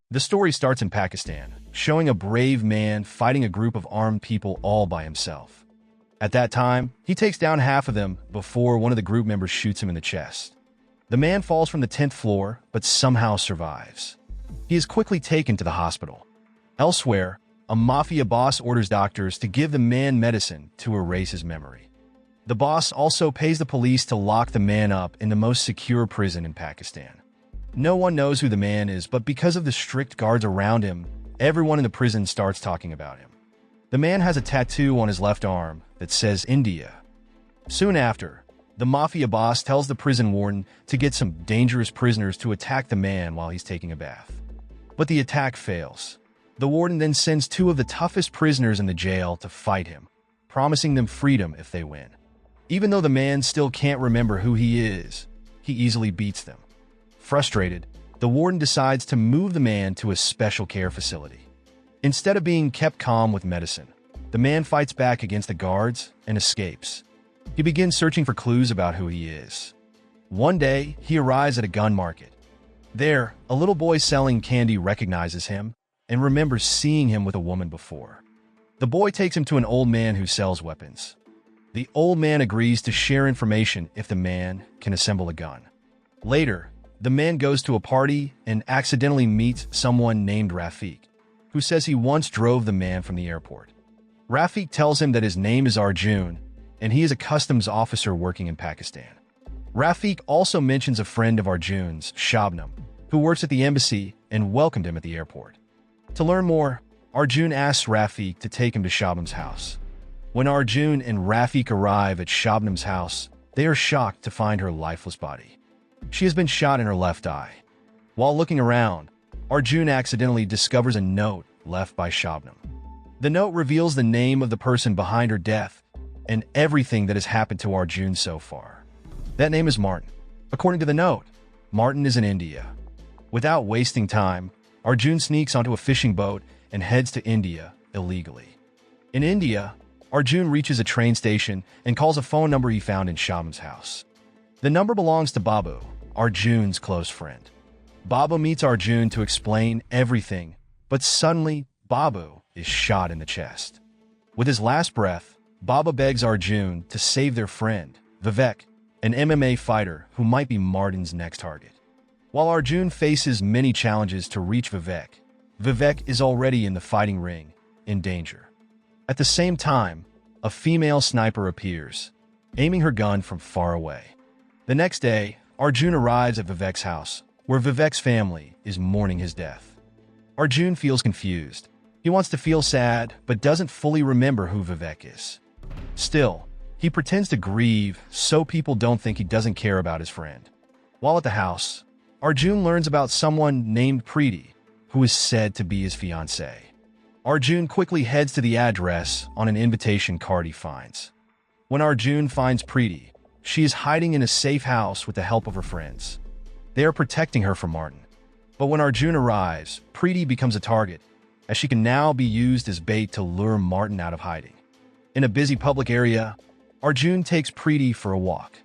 The story starts in Pakistan, showing a brave man fighting a group of armed people all by himself. At that time, he takes down half of them before one of the group members shoots him in the chest. The man falls from the 10th floor, but somehow survives. He is quickly taken to the hospital. Elsewhere, a mafia boss orders doctors to give the man medicine to erase his memory. The boss also pays the police to lock the man up in the most secure prison in Pakistan. No one knows who the man is, but because of the strict guards around him, everyone in the prison starts talking about him. The man has a tattoo on his left arm that says India. Soon after, the mafia boss tells the prison warden to get some dangerous prisoners to attack the man while he's taking a bath. But the attack fails. The warden then sends two of the toughest prisoners in the jail to fight him, promising them freedom if they win. Even though the man still can't remember who he is, he easily beats them. Frustrated, the warden decides to move the man to a special care facility. Instead of being kept calm with medicine, the man fights back against the guards and escapes. He begins searching for clues about who he is. One day, he arrives at a gun market. There, a little boy selling candy recognizes him and remembers seeing him with a woman before. The boy takes him to an old man who sells weapons. The old man agrees to share information if the man can assemble a gun. Later, the man goes to a party and accidentally meets someone named Rafiq, who says he once drove the man from the airport. Rafiq tells him that his name is Arjun, and he is a customs officer working in Pakistan. Rafiq also mentions a friend of Arjun's, Shabnam, who works at the embassy and welcomed him at the airport. To learn more, Arjun asks Rafiq to take him to Shabnam's house. When Arjun and Rafiq arrive at Shabnam's house, they are shocked to find her lifeless body. She has been shot in her left eye. While looking around, Arjun accidentally discovers a note left by Shabnam. The note reveals the name of the person behind her death and everything that has happened to Arjun so far. That name is Martin. According to the note, Martin is in India. Without wasting time, Arjun sneaks onto a fishing boat and heads to India illegally. In India, Arjun reaches a train station and calls a phone number he found in Shabnam's house. The number belongs to Babu, Arjun's close friend. Babu meets Arjun to explain everything, but suddenly Babu is shot in the chest. With his last breath, Babu begs Arjun to save their friend, Vivek, an MMA fighter who might be Martin's next target. While Arjun faces many challenges to reach Vivek, Vivek is already in the fighting ring, in danger. At the same time, a female sniper appears, aiming her gun from far away. The next day, Arjun arrives at Vivek's house, where Vivek's family is mourning his death. Arjun feels confused. He wants to feel sad, but doesn't fully remember who Vivek is. Still, he pretends to grieve so people don't think he doesn't care about his friend. While at the house, Arjun learns about someone named Preeti, who is said to be his fiancée. Arjun quickly heads to the address on an invitation card he finds. When Arjun finds Preeti, she is hiding in a safe house with the help of her friends. They are protecting her from Martin. But when Arjun arrives, Preeti becomes a target, as she can now be used as bait to lure Martin out of hiding. In a busy public area, Arjun takes Preeti for a walk.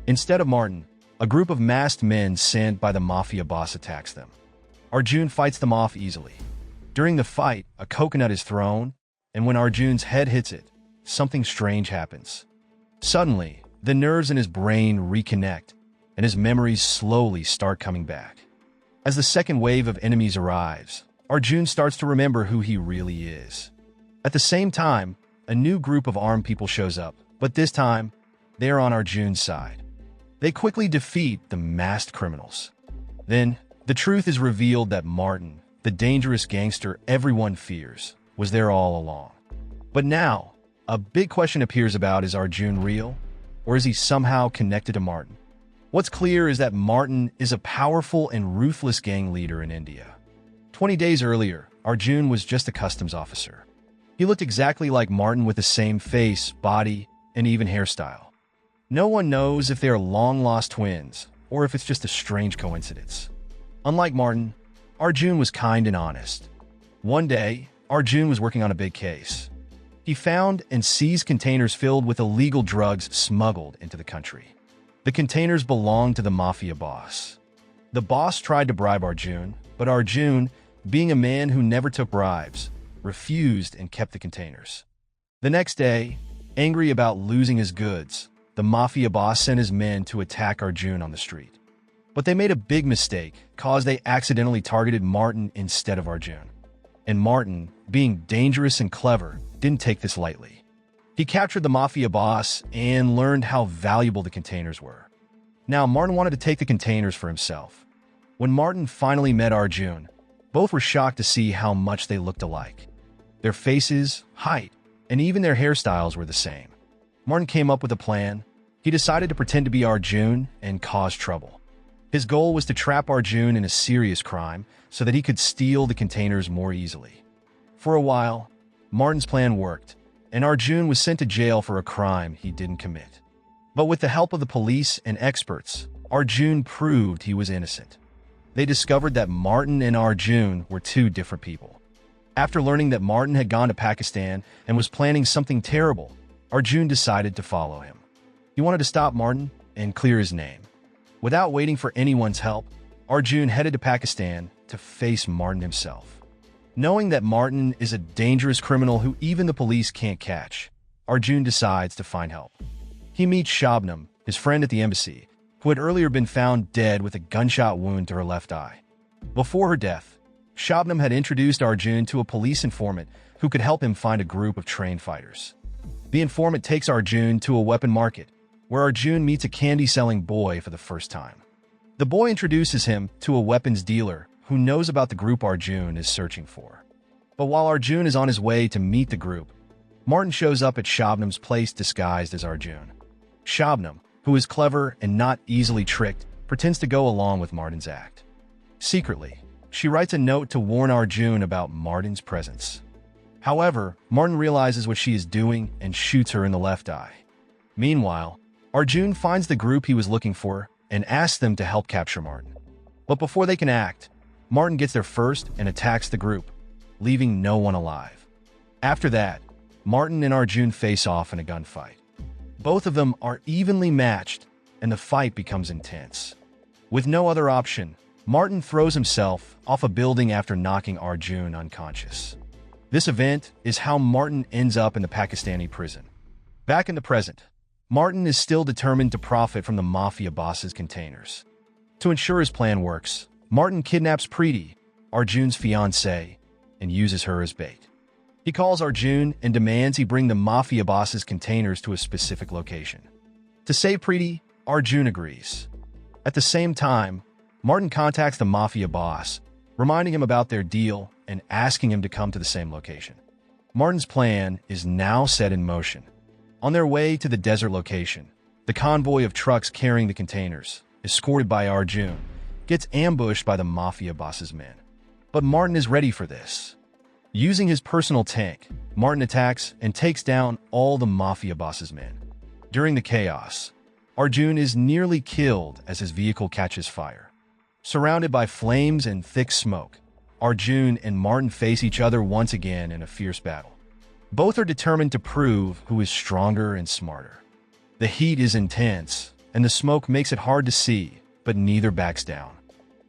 Instead of Martin, a group of masked men sent by the mafia boss attacks them. Arjun fights them off easily. During the fight, a coconut is thrown, and when Arjun's head hits it, something strange happens. Suddenly, the nerves in his brain reconnect, and his memories slowly start coming back. As the second wave of enemies arrives, Arjun starts to remember who he really is. At the same time, a new group of armed people shows up, but this time, they are on Arjun's side. They quickly defeat the masked criminals. Then, the truth is revealed that Martin, the dangerous gangster everyone fears, was there all along. But now, a big question appears about: is Arjun real? Or is he somehow connected to Martin? What's clear is that Martin is a powerful and ruthless gang leader in India. 20 days earlier, Arjun was just a customs officer. He looked exactly like Martin with the same face, body, and even hairstyle. No one knows if they are long-lost twins or if it's just a strange coincidence. Unlike Martin, Arjun was kind and honest. One day, Arjun was working on a big case. He found and seized containers filled with illegal drugs smuggled into the country. The containers belonged to the mafia boss. The boss tried to bribe Arjun, but Arjun, being a man who never took bribes, refused and kept the containers. The next day, angry about losing his goods, the mafia boss sent his men to attack Arjun on the street. But they made a big mistake, cause they accidentally targeted Martin instead of Arjun. And Martin, being dangerous and clever, didn't take this lightly. He captured the mafia boss and learned how valuable the containers were. Now, Martin wanted to take the containers for himself. When Martin finally met Arjun, both were shocked to see how much they looked alike. Their faces, height, and even their hairstyles were the same. Martin came up with a plan. He decided to pretend to be Arjun and cause trouble. His goal was to trap Arjun in a serious crime so that he could steal the containers more easily. For a while, Martin's plan worked, and Arjun was sent to jail for a crime he didn't commit. But with the help of the police and experts, Arjun proved he was innocent. They discovered that Martin and Arjun were two different people. After learning that Martin had gone to Pakistan and was planning something terrible, Arjun decided to follow him. He wanted to stop Martin and clear his name. Without waiting for anyone's help, Arjun headed to Pakistan to face Martin himself. Knowing that Martin is a dangerous criminal who even the police can't catch, Arjun decides to find help. He meets Shabnam, his friend at the embassy, who had earlier been found dead with a gunshot wound to her left eye. Before her death, Shabnam had introduced Arjun to a police informant who could help him find a group of trained fighters. The informant takes Arjun to a weapon market, where Arjun meets a candy-selling boy for the first time. The boy introduces him to a weapons dealer who knows about the group Arjun is searching for. But while Arjun is on his way to meet the group, Martin shows up at Shabnam's place disguised as Arjun. Shabnam, who is clever and not easily tricked, pretends to go along with Martin's act. Secretly, she writes a note to warn Arjun about Martin's presence. However, Martin realizes what she is doing and shoots her in the left eye. Meanwhile, Arjun finds the group he was looking for and asks them to help capture Martin. But before they can act, Martin gets there first and attacks the group, leaving no one alive. After that, Martin and Arjun face off in a gunfight. Both of them are evenly matched, and the fight becomes intense. With no other option, Martin throws himself off a building after knocking Arjun unconscious. This event is how Martin ends up in the Pakistani prison. Back in the present, Martin is still determined to profit from the mafia boss's containers. To ensure his plan works, Martin kidnaps Preeti, Arjun's fiancée, and uses her as bait. He calls Arjun and demands he bring the mafia boss's containers to a specific location. To save Preeti, Arjun agrees. At the same time, Martin contacts the mafia boss, reminding him about their deal and asking him to come to the same location. Martin's plan is now set in motion. On their way to the desert location, the convoy of trucks carrying the containers, escorted by Arjun, gets ambushed by the mafia boss's men. But Martin is ready for this. Using his personal tank, Martin attacks and takes down all the mafia boss's men. During the chaos, Arjun is nearly killed as his vehicle catches fire. Surrounded by flames and thick smoke, Arjun and Martin face each other once again in a fierce battle. Both are determined to prove who is stronger and smarter. The heat is intense, and the smoke makes it hard to see, but neither backs down.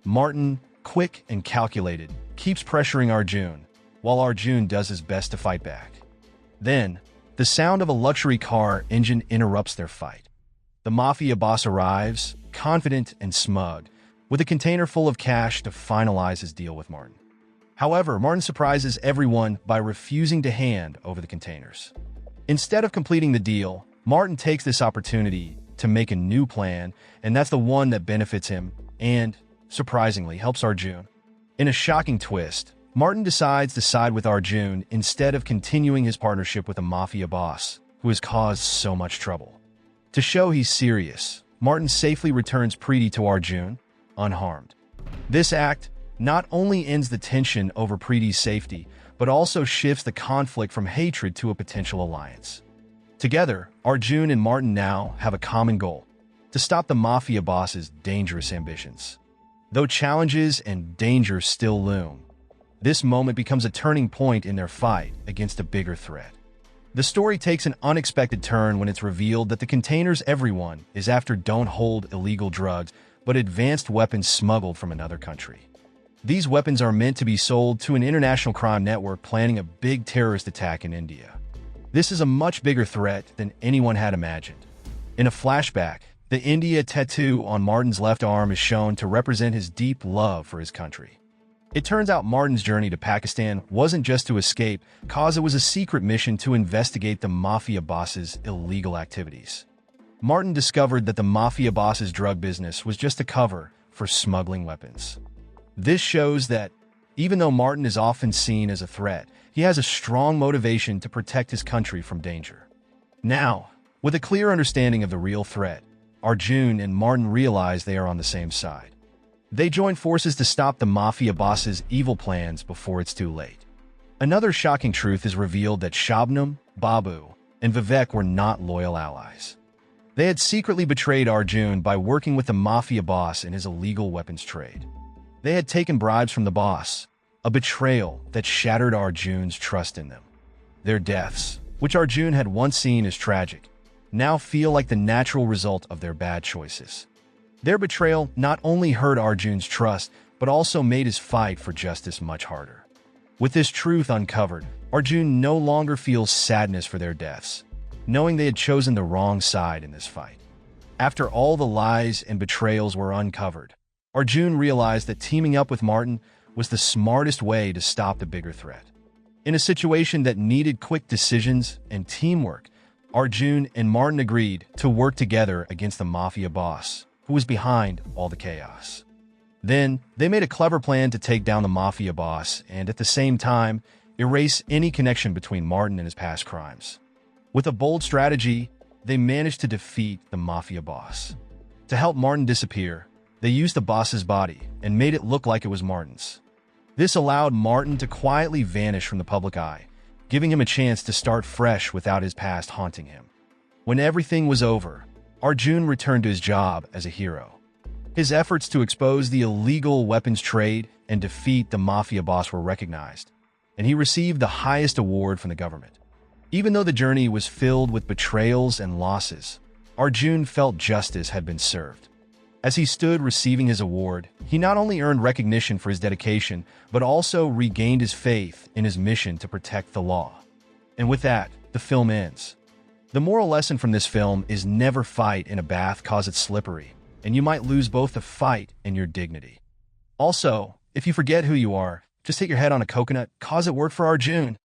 Martin, quick and calculated, keeps pressuring Arjun, while Arjun does his best to fight back. Then, the sound of a luxury car engine interrupts their fight. The mafia boss arrives, confident and smug, with a container full of cash to finalize his deal with Martin. However, Martin surprises everyone by refusing to hand over the containers. Instead of completing the deal, Martin takes this opportunity to make a new plan, and that's the one that benefits him and, surprisingly, helps Arjun. In a shocking twist, Martin decides to side with Arjun instead of continuing his partnership with a mafia boss who has caused so much trouble. To show he's serious, Martin safely returns Preeti to Arjun, unharmed. This act not only ends the tension over Preeti's safety, but also shifts the conflict from hatred to a potential alliance. Together, Arjun and Martin now have a common goal: to stop the mafia boss's dangerous ambitions. Though challenges and dangers still loom, this moment becomes a turning point in their fight against a bigger threat. The story takes an unexpected turn when it's revealed that the containers everyone is after don't hold illegal drugs, but advanced weapons smuggled from another country. These weapons are meant to be sold to an international crime network planning a big terrorist attack in India. This is a much bigger threat than anyone had imagined. In a flashback, the India tattoo on Martin's left arm is shown to represent his deep love for his country. It turns out Martin's journey to Pakistan wasn't just to escape, cause it was a secret mission to investigate the mafia boss's illegal activities. Martin discovered that the mafia boss's drug business was just a cover for smuggling weapons. This shows that, even though Martin is often seen as a threat, he has a strong motivation to protect his country from danger. Now, with a clear understanding of the real threat, Arjun and Martin realize they are on the same side. They join forces to stop the mafia boss's evil plans before it's too late. Another shocking truth is revealed that Shabnam, Babu, and Vivek were not loyal allies. They had secretly betrayed Arjun by working with the mafia boss in his illegal weapons trade. They had taken bribes from the boss, a betrayal that shattered Arjun's trust in them. Their deaths, which Arjun had once seen as tragic, now feel like the natural result of their bad choices. Their betrayal not only hurt Arjun's trust, but also made his fight for justice much harder. With this truth uncovered, Arjun no longer feels sadness for their deaths, knowing they had chosen the wrong side in this fight. After all the lies and betrayals were uncovered, Arjun realized that teaming up with Martin was the smartest way to stop the bigger threat. In a situation that needed quick decisions and teamwork, Arjun and Martin agreed to work together against the mafia boss, who was behind all the chaos. Then, they made a clever plan to take down the mafia boss and, at the same time, erase any connection between Martin and his past crimes. With a bold strategy, they managed to defeat the mafia boss. To help Martin disappear, they used the boss's body and made it look like it was Martin's. This allowed Martin to quietly vanish from the public eye, giving him a chance to start fresh without his past haunting him. When everything was over, Arjun returned to his job as a hero. His efforts to expose the illegal weapons trade and defeat the mafia boss were recognized, and he received the highest award from the government. Even though the journey was filled with betrayals and losses, Arjun felt justice had been served. As he stood receiving his award, he not only earned recognition for his dedication, but also regained his faith in his mission to protect the law. And with that, the film ends. The moral lesson from this film is never fight in a bath cause it's slippery, and you might lose both the fight and your dignity. Also, if you forget who you are, just hit your head on a coconut cause it worked for Arjun.